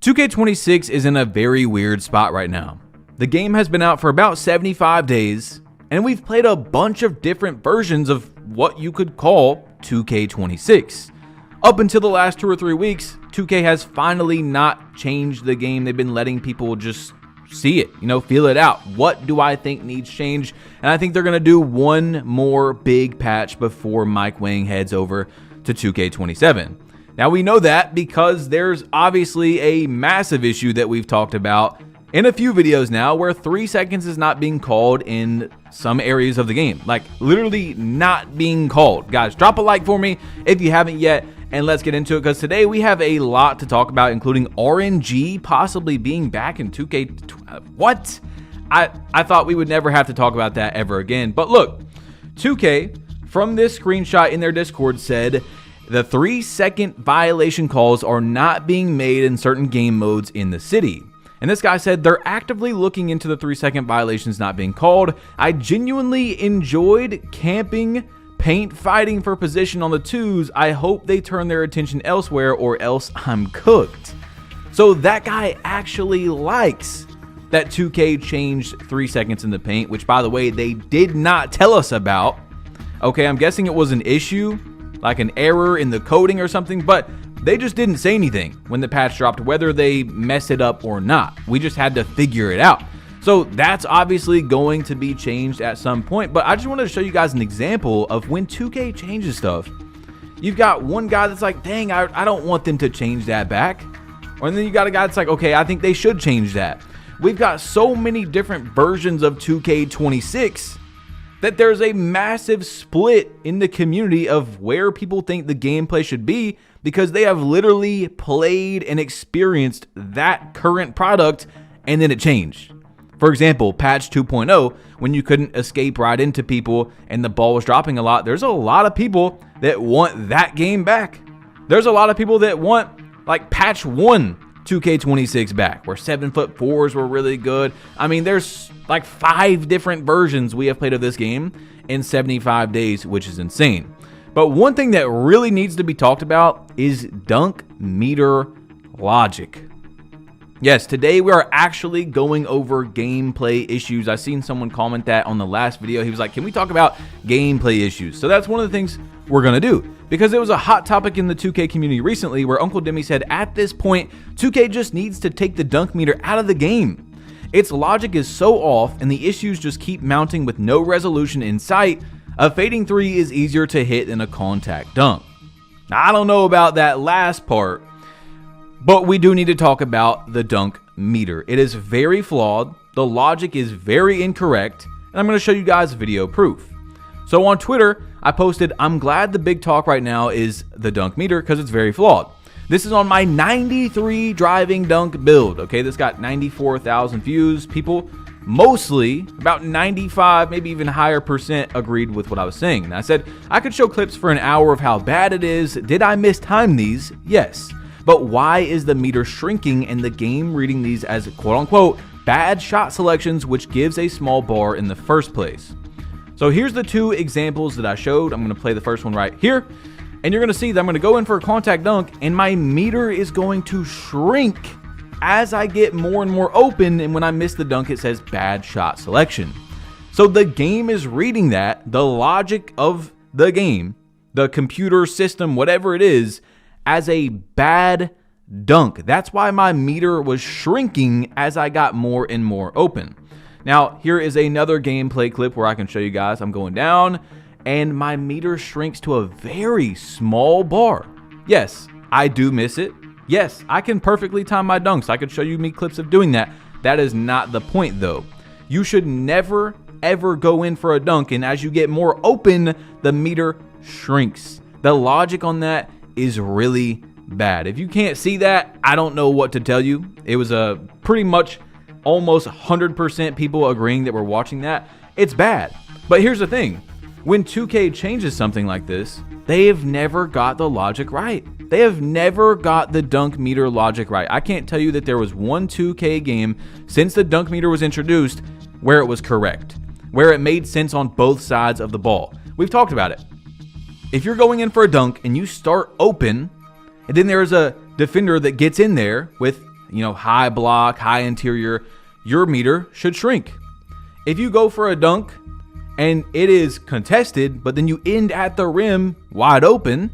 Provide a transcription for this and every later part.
2K26 is in a very weird spot right now. The game has been out for about 75 days, and we've played a bunch of different versions of what you could call 2K26. Up until the last 2 or 3 weeks, 2K has finally not changed the game. They've been letting people just see it, feel it out. What do I think needs change? And I think they're going to do one more big patch before Mike Wang heads over to 2K27. Now we know that because there's obviously a massive issue that we've talked about in a few videos now where 3 seconds is not being called in some areas of the game. Like literally not being called. Guys, drop a like for me if you haven't yet, and let's get into it because today we have a lot to talk about, including RNG possibly being back in 2K. What? I thought we would never have to talk about that ever again. But look, 2K from this screenshot in their Discord said the 3-second violation calls are not being made in certain game modes in the city. And this guy said they're actively looking into the 3-second violations not being called. I genuinely enjoyed camping, paint fighting for position on the twos. I hope they turn their attention elsewhere or else I'm cooked. So that guy actually likes that 2K changed 3 seconds in the paint, which by the way, they did not tell us about. Okay, I'm guessing it was an issue, like an error in the coding or something, but they just didn't say anything when the patch dropped, whether they messed it up or not. We just had to figure it out. So that's obviously going to be changed at some point, but I just wanted to show you guys an example of when 2K changes stuff. You've got one guy that's like, dang, I don't want them to change that back. And then you got a guy that's like, okay, I think they should change that. We've got so many different versions of 2K26 that there's a massive split in the community of where people think the gameplay should be because they have literally played and experienced that current product and then it changed. For example, patch 2.0, when you couldn't escape right into people and the ball was dropping a lot, there's a lot of people that want that game back. There's a lot of people that want like patch 1 2K26 back, where 7'4" were really good. I mean, there's like 5 different versions we have played of this game in 75 days, which is insane. But one thing that really needs to be talked about is dunk meter logic. Yes, today we are actually going over gameplay issues. I seen someone comment that on the last video. He was like, can we talk about gameplay issues? So that's one of the things we're going to do, because it was a hot topic in the 2K community recently where Uncle Demi said at this point, 2K just needs to take the dunk meter out of the game. Its logic is so off and the issues just keep mounting with no resolution in sight. A fading 3 is easier to hit than a contact dunk. Now, I don't know about that last part, but we do need to talk about the dunk meter. It is very flawed. The logic is very incorrect, and I'm going to show you guys video proof. So on Twitter, I posted, I'm glad the big talk right now is the dunk meter because it's very flawed. This is on my 93 driving dunk build. Okay, this got 94,000 views. People, mostly about 95, maybe even higher percent agreed with what I was saying. And I said, I could show clips for an hour of how bad it is. Did I mistime these? Yes. But why is the meter shrinking and the game reading these as quote unquote bad shot selections, which gives a small bar in the first place? So here's the 2 examples that I showed. I'm going to play the first one right here. And you're going to see that I'm going to go in for a contact dunk and my meter is going to shrink as I get more and more open. And when I miss the dunk, it says bad shot selection. So the game is reading that, the logic of the game, the computer system, whatever it is, as a bad dunk. That's why my meter was shrinking as I got more and more open. Now, here is another gameplay clip where I can show you guys. I'm going down and my meter shrinks to a very small bar. Yes, I do miss it. Yes, I can perfectly time my dunks. I could show you me clips of doing that. That is not the point though. You should never, ever go in for a dunk, and as you get more open, the meter shrinks. The logic on that is really bad. If you can't see that, I don't know what to tell you. It was a pretty much almost 100% people agreeing that we're watching that. It's bad. But here's the thing. When 2K changes something like this, they have never got the logic right. They have never got the dunk meter logic right. I can't tell you that there was one 2K game since the dunk meter was introduced where it was correct, where it made sense on both sides of the ball. We've talked about it. If you're going in for a dunk and you start open, and then there's a defender that gets in there with high block, high interior, your meter should shrink. If you go for a dunk and it is contested, but then you end at the rim wide open,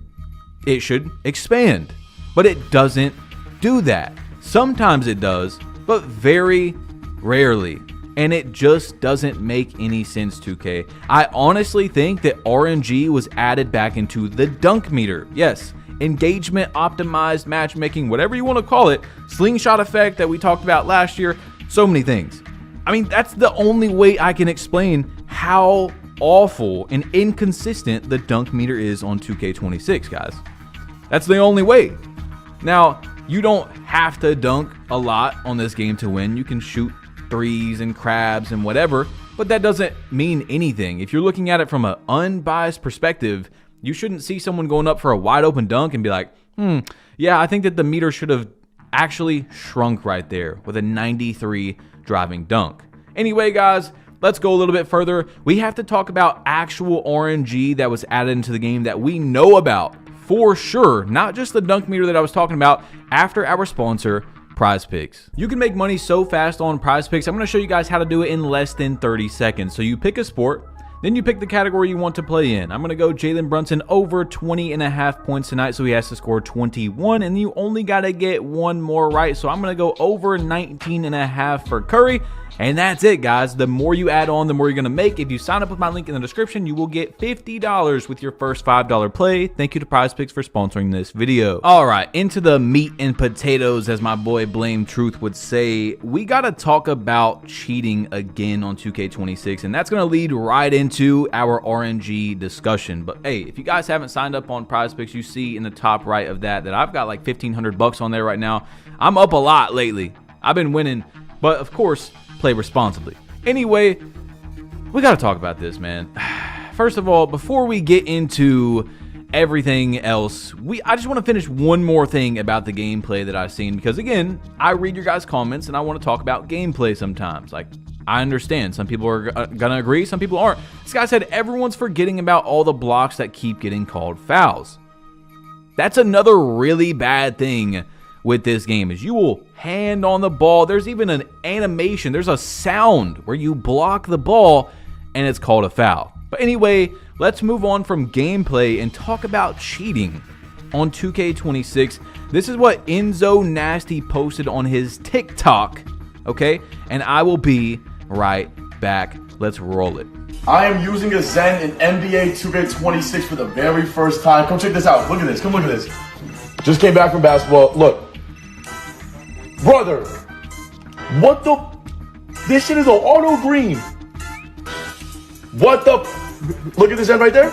it should expand. But it doesn't do that. Sometimes it does, but very rarely. And it just doesn't make any sense, 2K. I honestly think that RNG was added back into the dunk meter. Yes, engagement optimized matchmaking, whatever you want to call it, slingshot effect that we talked about last year, so many things. I mean, that's the only way I can explain how awful and inconsistent the dunk meter is on 2K26, guys. That's the only way. Now, you don't have to dunk a lot on this game to win. You can shoot threes and crabs and whatever, but that doesn't mean anything. If you're looking at it from an unbiased perspective, you shouldn't see someone going up for a wide open dunk and be like, yeah, I think that the meter should have actually shrunk right there with a 93 driving dunk. Anyway, guys, let's go a little bit further. We have to talk about actual RNG that was added into the game that we know about for sure, not just the dunk meter that I was talking about after our sponsor, Prize Picks. You can make money so fast on Prize Picks. I'm going to show you guys how to do it in less than 30 seconds. So you pick a sport, then you pick the category you want to play in. I'm going to go Jalen Brunson over 20.5 points tonight, so he has to score 21, and you only got to get one more right. So I'm going to go over 19.5 for Curry. And that's it, guys. The more you add on, the more you're going to make. If you sign up with my link in the description, you will get $50 with your first $5 play. Thank you to Prize Picks for sponsoring this video. All right, into the meat and potatoes, as my boy Blame Truth would say. We got to talk about cheating again on 2K26, and that's going to lead right into our RNG discussion. But hey, if you guys haven't signed up on Prize Picks, you see in the top right of that I've got like 1,500 bucks on there right now. I'm up a lot lately. I've been winning, but of course, play responsibly. Anyway, we got to talk about this, man. First of all, before we get into everything else, I just want to finish one more thing about the gameplay that I've seen, because again, I read your guys' comments and I want to talk about gameplay sometimes. Like, I understand some people are gonna agree, some people aren't. This guy said everyone's forgetting about all the blocks that keep getting called fouls. That's another really bad thing with this game, is you will hand on the ball. There's even an animation. There's a sound where you block the ball and it's called a foul. But anyway, let's move on from gameplay and talk about cheating on 2K26. This is what Enzo Nasty posted on his TikTok, okay? And I will be right back. Let's roll it. I am using a Zen in NBA 2K26 for the very first time. Come check this out. Look at this. Come look at this. Just came back from basketball. Look. Brother, what the? This shit is an auto green. What the? Look at the Zen right there.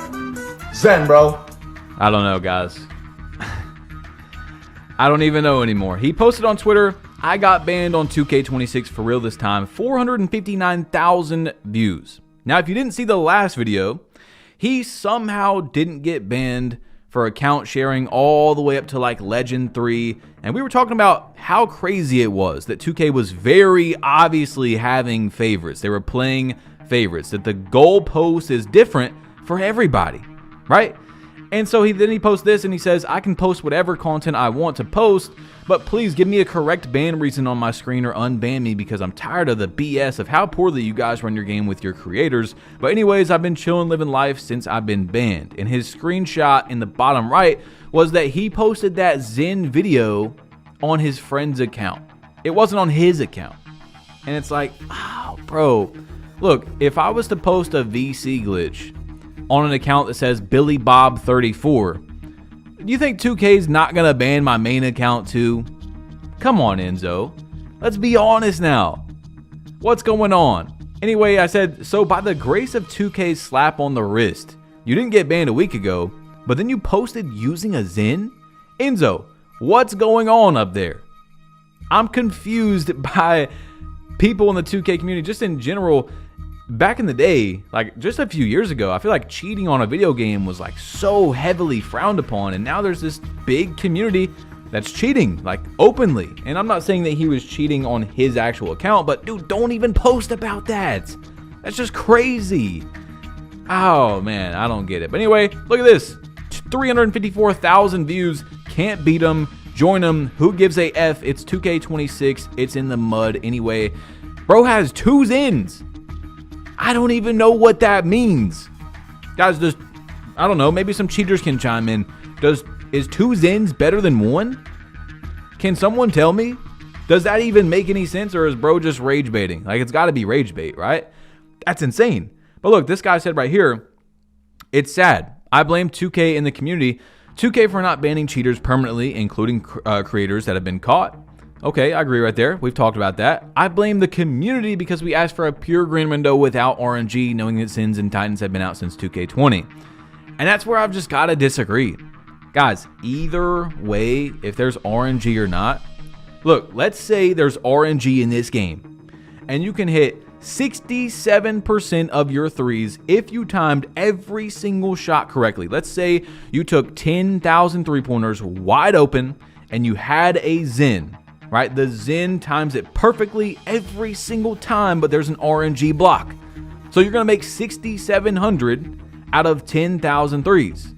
Zen, bro. I don't know, guys. I don't even know anymore. He posted on Twitter, I got banned on 2K26 for real this time. 459,000 views. Now, if you didn't see the last video, he somehow didn't get banned for account sharing all the way up to like Legend 3. And we were talking about how crazy it was that 2K was very obviously having favorites. They were playing favorites, that the goalpost is different for everybody, right? And so then he posts this and he says, I can post whatever content I want to post, but please give me a correct ban reason on my screen or unban me, because I'm tired of the BS of how poorly you guys run your game with your creators. But anyways, I've been chilling, living life since I've been banned. And his screenshot in the bottom right was that he posted that Zen video on his friend's account. It wasn't on his account. And it's like, oh, bro, look, if I was to post a VC glitch on an account that says Billy Bob 34, do you think 2K's not gonna ban my main account too? Come on, Enzo. Let's be honest now. What's going on? Anyway, I said, so by the grace of 2K's slap on the wrist, you didn't get banned a week ago, but then you posted using a Zen? Enzo, what's going on up there? I'm confused by people in the 2K community, just in general. Back in the day, like just a few years ago, I feel like cheating on a video game was like so heavily frowned upon, and now there's this big community that's cheating like openly. And I'm not saying that he was cheating on his actual account, but dude, don't even post about that. That's just crazy. Oh man, I don't get it. But anyway, look at this. 354,000 views. Can't beat him. Join him. Who gives a F? It's 2K26. It's in the mud anyway. Bro has 2 Zens. I don't even know what that means. Guys, I don't know. Maybe some cheaters can chime in. Is 2 Zens better than 1? Can someone tell me? Does that even make any sense, or is bro just rage baiting? Like, it's got to be rage bait, right? That's insane. But look, this guy said right here, it's sad. I blame 2K in the community. 2K for not banning cheaters permanently, including creators that have been caught. Okay, I agree right there. We've talked about that. I blame the community because we asked for a pure green window without RNG, knowing that Sins and Titans have been out since 2K20. And that's where I've just got to disagree. Guys, either way, if there's RNG or not, look, let's say there's RNG in this game, and you can hit 67% of your threes if you timed every single shot correctly. Let's say you took 10,000 three-pointers wide open and you had a Zen, right? The Zen times it perfectly every single time, but there's an RNG block. So you're going to make 6,700 out of 10,000 threes.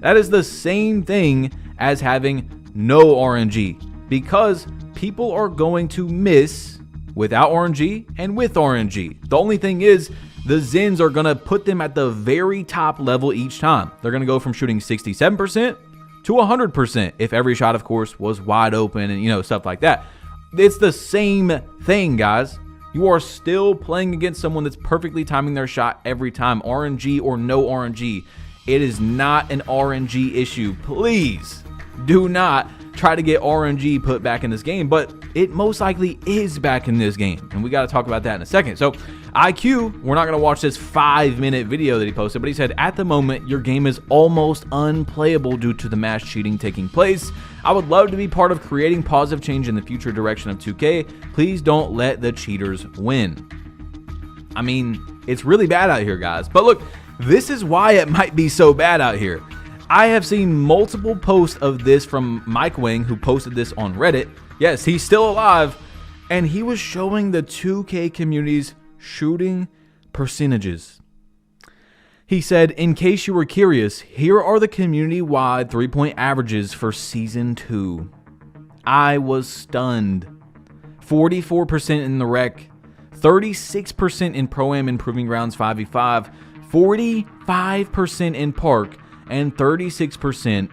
That is the same thing as having no RNG, because people are going to miss without RNG and with RNG. The only thing is, the Zens are going to put them at the very top level each time. They're going to go from shooting 67% to 100% if every shot, of course, was wide open and, stuff like that. It's the same thing, guys. You are still playing against someone that's perfectly timing their shot every time, RNG or no RNG. It is not an RNG issue. Please do not try to get RNG put back in this game, but it most likely is back in this game, and we got to talk about that in a second. So IQ, we're not going to watch this 5-minute video that he posted, but he said, at the moment, your game is almost unplayable due to the mass cheating taking place. I would love to be part of creating positive change in the future direction of 2K. Please don't let the cheaters win. I mean, it's really bad out here, guys. But look, this is why it might be so bad out here. I have seen multiple posts of this from Mike Wang, who posted this on Reddit. Yes, he's still alive. And he was showing the 2K community's shooting percentages. He said, in case you were curious, here are the community-wide 3-point averages for Season 2. I was stunned. 44% in the rec, 36% in Pro-Am and Proving Grounds 5v5, 45% in Park, and 36%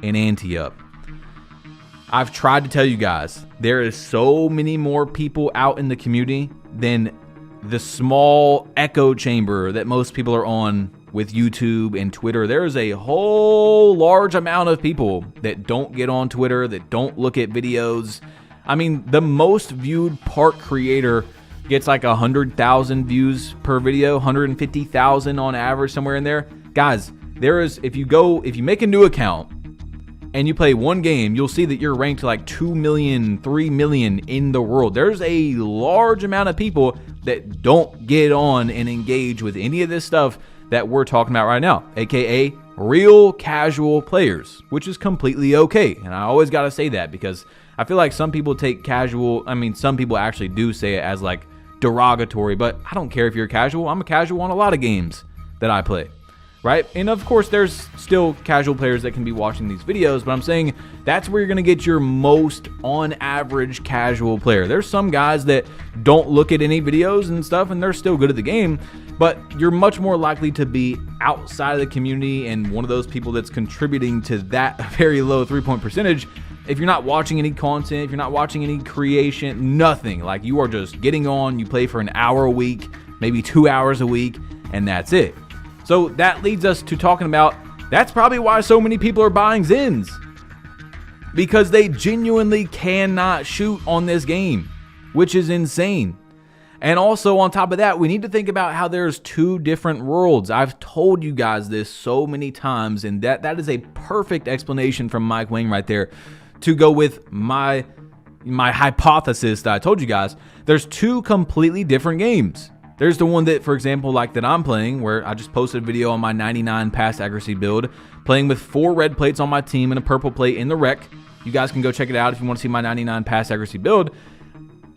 in Ante-Up. I've tried to tell you guys, there is so many more people out in the community than the small echo chamber that most people are on with YouTube and Twitter. There's a whole large amount of people that don't get on Twitter, that don't look at videos. I mean, the most viewed Park creator gets like 100,000 views per video, 150,000 on average, somewhere in there. Guys, there is, if you make a new account and you play one game, you'll see that you're ranked like 2 million, 3 million in the world. There's a large amount of people that don't get on and engage with any of this stuff that we're talking about right now, aka real casual players, which is completely okay. And I always got to say that, because I feel like some people take casual, some people actually do say it as like derogatory, but I don't care if you're casual. I'm a casual on a lot of games that I play. Right? And of course, there's still casual players that can be watching these videos, but I'm saying that's where you're going to get your most, on average, casual player. There's some guys that don't look at any videos and stuff, and they're still good at the game, but you're much more likely to be outside of the community and one of those people that's contributing to that very low 3-point percentage. If you're not watching any content, if you're not watching any creation, nothing. Like, you are just getting on, you play for an hour a week, maybe 2 hours a week, and that's it. So that leads us to talking about, that's probably why so many people are buying Zens, because they genuinely cannot shoot on this game, which is insane. And also on top of that, we need to think about how there's 2 different worlds. I've told you guys this so many times, and that is a perfect explanation from Mike Wang right there to go with my hypothesis that I told you guys. There's 2 completely different games. There's the one that, for example, like that I'm playing, where I just posted a video on my 99 pass accuracy build, playing with 4 red plates on my team and a purple plate in the rec. You guys can go check it out if you want to see my 99 pass accuracy build.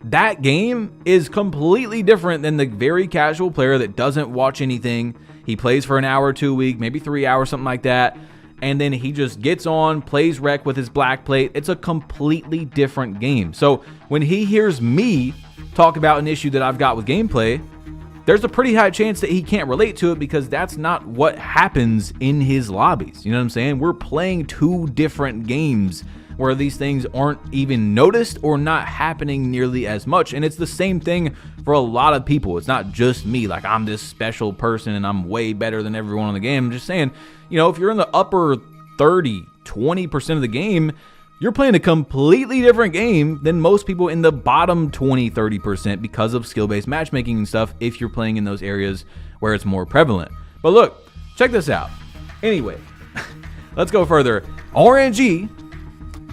That game is completely different than the very casual player that doesn't watch anything. He plays for an hour or 2 a week, maybe 3 hours, something like that. and then he just gets on, plays rec with his black plate. It's a completely different game. So when he hears me talk about an issue that I've got with gameplay, there's a pretty high chance that he can't relate to it because that's not what happens in his lobbies. You know what I'm saying? We're playing two different games where these things aren't even noticed or not happening nearly as much. And it's the same thing for a lot of people. It's not just me, like I'm this special person and I'm way better than everyone in the game. I'm just saying, you know, if you're in the upper 30, 20% of the game, you're playing a completely different game than most people in the bottom 20, 30% because of skill-based matchmaking and stuff if you're playing in those areas where it's more prevalent. But look, check this out. Anyway, let's go further. RNG.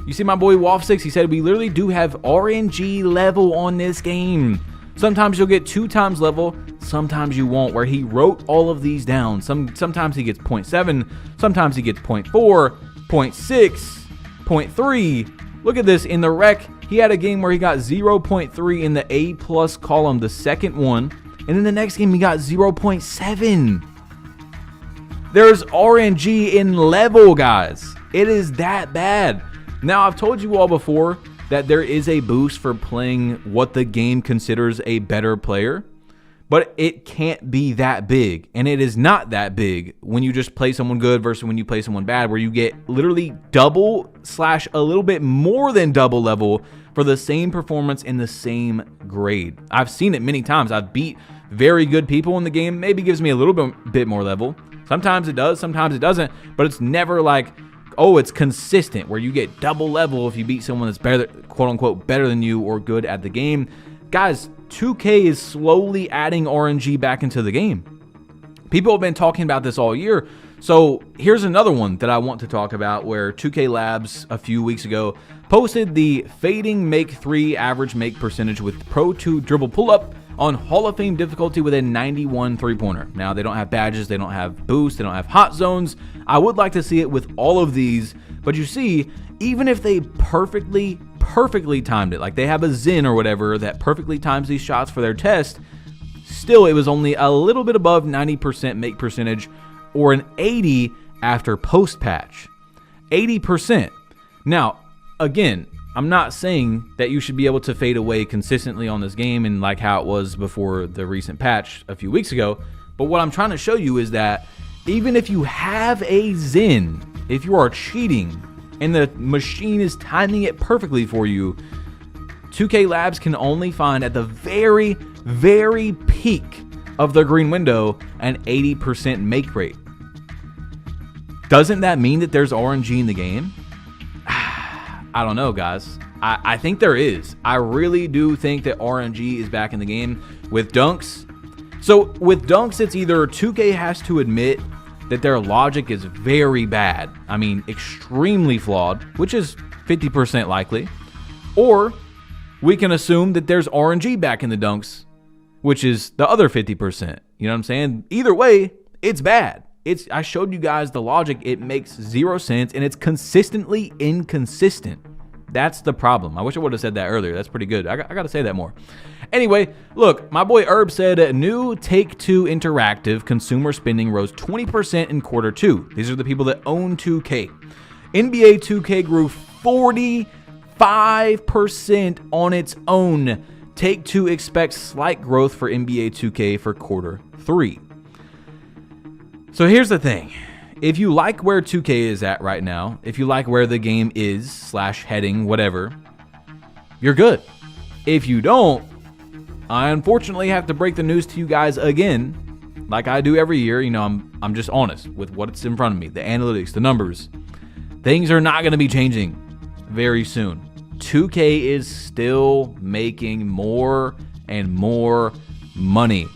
You see my boy Wolf6, he said we literally do have RNG level on this game. Sometimes you'll get 2 times level, sometimes you won't, where he wrote all of these down. Sometimes he gets 0.7, sometimes he gets 0.4, 0.6, 0.3. Look at this in the rec. He had a game where he got 0.3 in the A+ column, the second one, and in the next game he got 0.7. There's RNG in level, guys. It is that bad. Now, I've told you all before that there is a boost for playing what the game considers a better player, but it can't be that big, and it is not that big when you just play someone good versus when you play someone bad, where you get literally double / a little bit more than double level for the same performance in the same grade. I've seen it many times. I've beat very good people in the game. Maybe gives me a little bit more level. Sometimes it does, sometimes it doesn't, but it's never like, oh, it's consistent where you get double level if you beat someone that's better, quote unquote, better than you or good at the game. Guys, 2K is slowly adding RNG back into the game. People have been talking about this all year. So here's another one that I want to talk about, where 2K Labs a few weeks ago posted the fading make 3 average make percentage with Pro 2 dribble pull up on Hall of Fame difficulty with a 91 three-pointer. Now, they don't have badges, they don't have boosts, they don't have hot zones. I would like to see it with all of these, but you see, even if they perfectly timed it, like they have a Zen or whatever that perfectly times these shots for their test, still it was only a little bit above 90% make percentage, or an 80 after post-patch. 80%. Now, again, I'm not saying that you should be able to fade away consistently on this game and like how it was before the recent patch a few weeks ago. But what I'm trying to show you is that even if you have a Zen, if you are cheating and the machine is timing it perfectly for you, 2K Labs can only find at the very, very peak of the green window an 80% make rate. Doesn't that mean that there's RNG in the game? I don't know, guys. I think there is. I really do think that RNG is back in the game with dunks. So with dunks, it's either 2K has to admit that their logic is very bad. I mean, extremely flawed, which is 50% likely. Or we can assume that there's RNG back in the dunks, which is the other 50%. You know what I'm saying? Either way, it's bad. I showed you guys the logic. It makes 0 sense, and it's consistently inconsistent. That's the problem. I wish I would have said that earlier. That's pretty good. I got to say that more. Anyway, look, my boy Herb said new Take-Two Interactive consumer spending rose 20% in Q2. These are the people that own 2K. NBA 2K grew 45% on its own. Take-Two expects slight growth for NBA 2K for Q3. So here's the thing. If you like where 2K is at right now, if you like where the game is / heading, whatever, you're good. If you don't, I unfortunately have to break the news to you guys again, like I do every year. You know, I'm just honest with what's in front of me, the analytics, the numbers. Things are not going to be changing very soon. 2K is still making more and more money.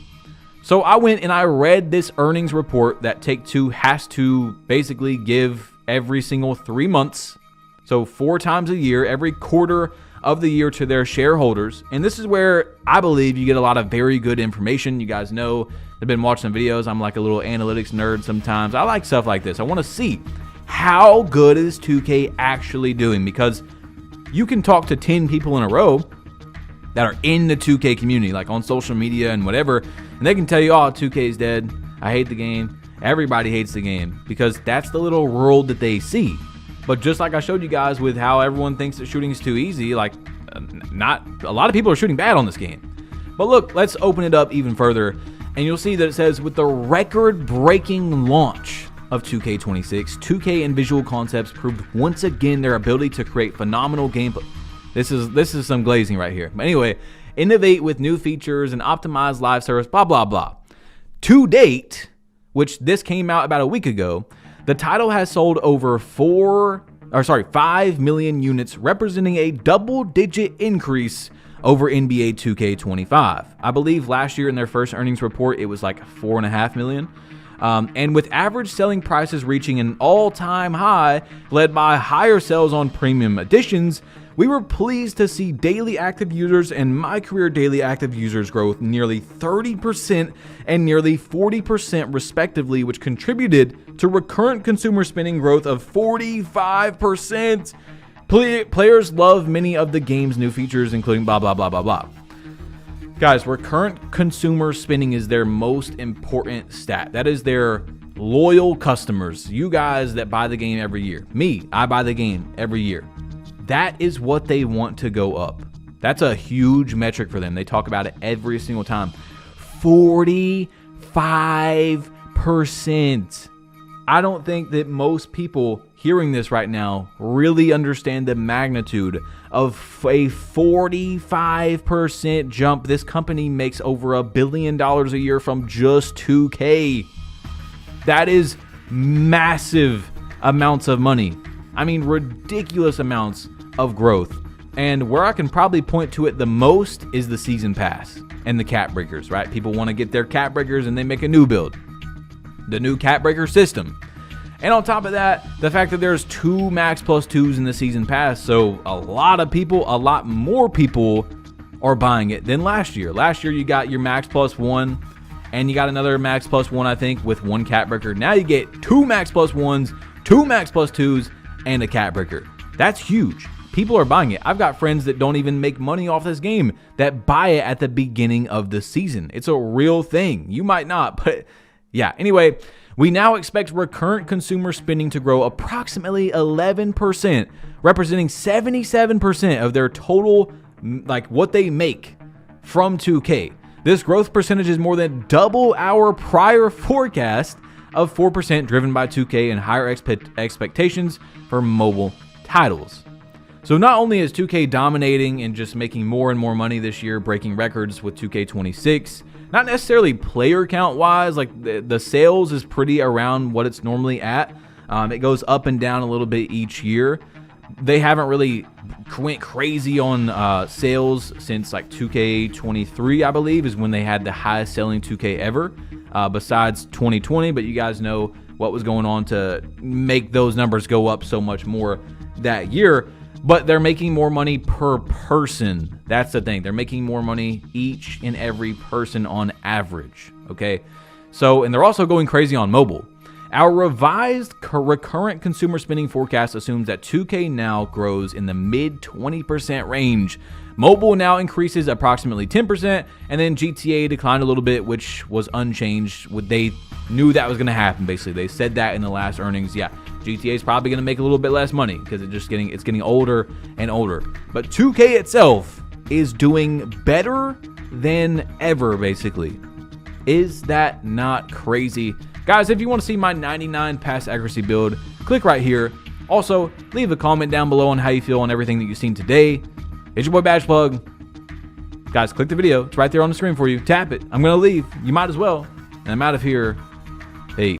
So I went and I read this earnings report that Take-Two has to basically give every single 3 months. So 4 times a year, every quarter of the year, to their shareholders. And this is where I believe you get a lot of very good information. You guys know, I've been watching videos. I'm like a little analytics nerd sometimes. I like stuff like this. I want to see how good is 2K actually doing, because you can talk to 10 people in a row that are in the 2K community, like on social media and whatever, and they can tell you, oh, 2K is dead. I hate the game. Everybody hates the game because that's the little world that they see. But just like I showed you guys with how everyone thinks that shooting is too easy, like not a lot of people are shooting bad on this game. But look, let's open it up even further, and you'll see that it says, with the record-breaking launch of 2K26, 2K and Visual Concepts proved once again their ability to create phenomenal gameplay. This is some glazing right here. But anyway, innovate with new features and optimize live service, blah, blah, blah. To date, which this came out about a week ago, the title has sold over 5 million units, representing a double-digit increase over NBA 2K25. I believe last year in their first earnings report, it was like 4.5 million. And with average selling prices reaching an all-time high, led by higher sales on premium editions, we were pleased to see daily active users and My Career daily active users grow nearly 30% and nearly 40% respectively, which contributed to recurrent consumer spending growth of 45%. Players love many of the game's new features, including blah, blah, blah, blah, blah. Guys, recurrent consumer spending is their most important stat. That is their loyal customers. You guys that buy the game every year. Me, I buy the game every year. That is what they want to go up. That's a huge metric for them. They talk about it every single time. 45%. I don't think that most people hearing this right now really understand the magnitude of a 45% jump. This company makes over $1 billion a year from just 2K. That is massive amounts of money. I mean, ridiculous amounts of growth. And where I can probably point to it the most is the season pass and the cap breakers, right? People want to get their cap breakers and they make a new build. The new cap breaker system. And on top of that, the fact that there's 2 Max Plus 2s in the season pass. So a lot more people are buying it than last year. Last year you got your Max Plus 1 and you got another Max Plus 1, I think, with 1 cap breaker. Now you get 2 Max Plus 1s, 2 Max Plus 2s, and a cap breaker. That's huge. People are buying it. I've got friends that don't even make money off this game that buy it at the beginning of the season. It's a real thing. You might not, but yeah. Anyway, we now expect recurrent consumer spending to grow approximately 11%, representing 77% of their total, like what they make from 2K. This growth percentage is more than double our prior forecast of 4%, driven by 2K and higher expectations for mobile titles. So not only is 2K dominating and just making more and more money this year, breaking records with 2K26, not necessarily player count wise, like the sales is pretty around what it's normally at. It goes up and down a little bit each year. They haven't really went crazy on sales since like 2K23, I believe, is when they had the highest selling 2K ever, besides 2020. But you guys know what was going on to make those numbers go up so much more that year. But they're making more money per person. That's the thing. They're making more money each and every person on average. Okay. So, and they're also going crazy on mobile. Our revised recurrent consumer spending forecast assumes that 2K now grows in the mid 20% range. Mobile now increases approximately 10%, and then GTA declined a little bit, which was unchanged. They knew that was going to happen, basically. They said that in the last earnings. Yeah, GTA is probably going to make a little bit less money because it's getting older and older. But 2K itself is doing better than ever, basically. Is that not crazy? Guys, if you want to see my 99 pass accuracy build, click right here. Also, leave a comment down below on how you feel on everything that you've seen today. It's your boy Badge Plug. Guys, click the video. It's right there on the screen for you. Tap it. I'm going to leave. You might as well. And I'm out of here.